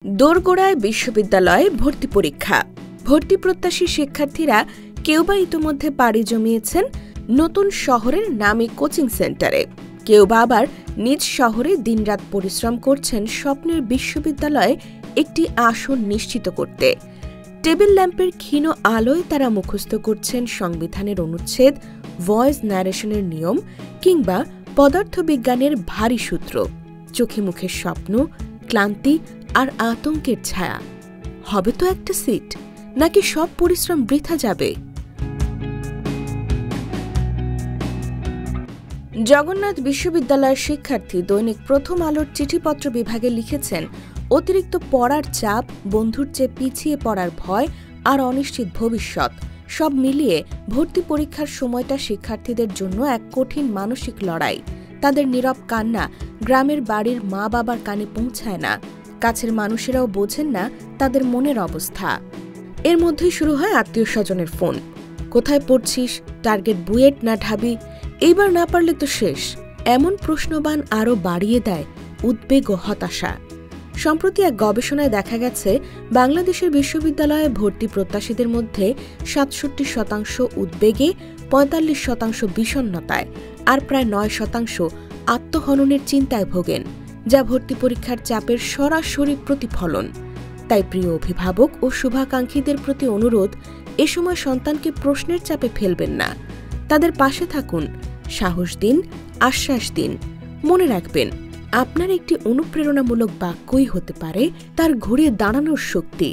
দোরগোড়ায় বিশ্ববিদ্যালয়ে ভর্তি পরীক্ষা। ভর্তি প্রত্যাশী শিক্ষার্থীরা কেউ বা ইতোমধ্যে পাড়ি জমিয়েছেন নতুন শহরের নামী কোচিং সেন্টারে, কেউ বা আবার নিজ শহরে দিনরাত পরিশ্রম করছেন স্বপ্নের বিশ্ববিদ্যালয়ে একটি আসন নিশ্চিত করতে। টেবিল ল্যাম্পের ক্ষীণ আলোয় তারা মুখস্থ করছেন সংবিধানের অনুচ্ছেদ, ভয়েস ন্যারেশনের নিয়ম কিংবা পদার্থবিজ্ঞানের ভারী সূত্র। চোখে মুখে স্বপ্ন, ক্লান্তি আর আতঙ্কের ছায়া। হবে তো একটা সিট, নাকি সব পরিশ্রম বৃথা যাবে? জগন্নাথ বিশ্ববিদ্যালয়ের শিক্ষার্থী দৈনিক প্রথম আলোর চিঠিপত্র বিভাগে লিখেছেন, অতিরিক্ত পড়ার চাপ, বন্ধুর চেয়ে পিছিয়ে পড়ার ভয় আর অনিশ্চিত ভবিষ্যৎ সব মিলিয়ে ভর্তি পরীক্ষার সময়টা শিক্ষার্থীদের জন্য এক কঠিন মানসিক লড়াই। তাদের নীরব কান্না গ্রামের বাড়ির মা বাবার কানে পৌঁছায় না, কাছের মানুষেরাও বোঝেন না তাদের মনের অবস্থা। এর মধ্যেই শুরু হয় আত্মীয় স্বজনের ফোন। কোথায় পড়ছিস? টার্গেট বুয়েট না ঢাবি? এইবার না পারলে তো শেষ। এমন প্রশ্নবাণ আরও বাড়িয়ে দেয় উদ্বেগ ও হতাশা। সম্প্রতি এক গবেষণায় দেখা গেছে, বাংলাদেশের বিশ্ববিদ্যালয়ে ভর্তি প্রত্যাশীদের মধ্যে ৬৭% উদ্বেগে, ৪৫% বিষণ্ণতায় আর প্রায় ৯% আত্মহননের চিন্তায় ভোগেন, যা ভর্তি পরীক্ষার চাপের সরাসরি প্রতিফলন। তাই প্রিয় অভিভাবক ও শুভাকাঙ্ক্ষীদের প্রতি অনুরোধ, এ সময় সন্তানকে প্রশ্নের চাপে ফেলবেন না। তাদের পাশে থাকুন, সাহস দিন, আশ্বাস দিন। মনে রাখবেন, আপনার একটি অনুপ্রেরণামূলক বাক্যই হতে পারে তার ঘুরে দাঁড়ানোর শক্তি।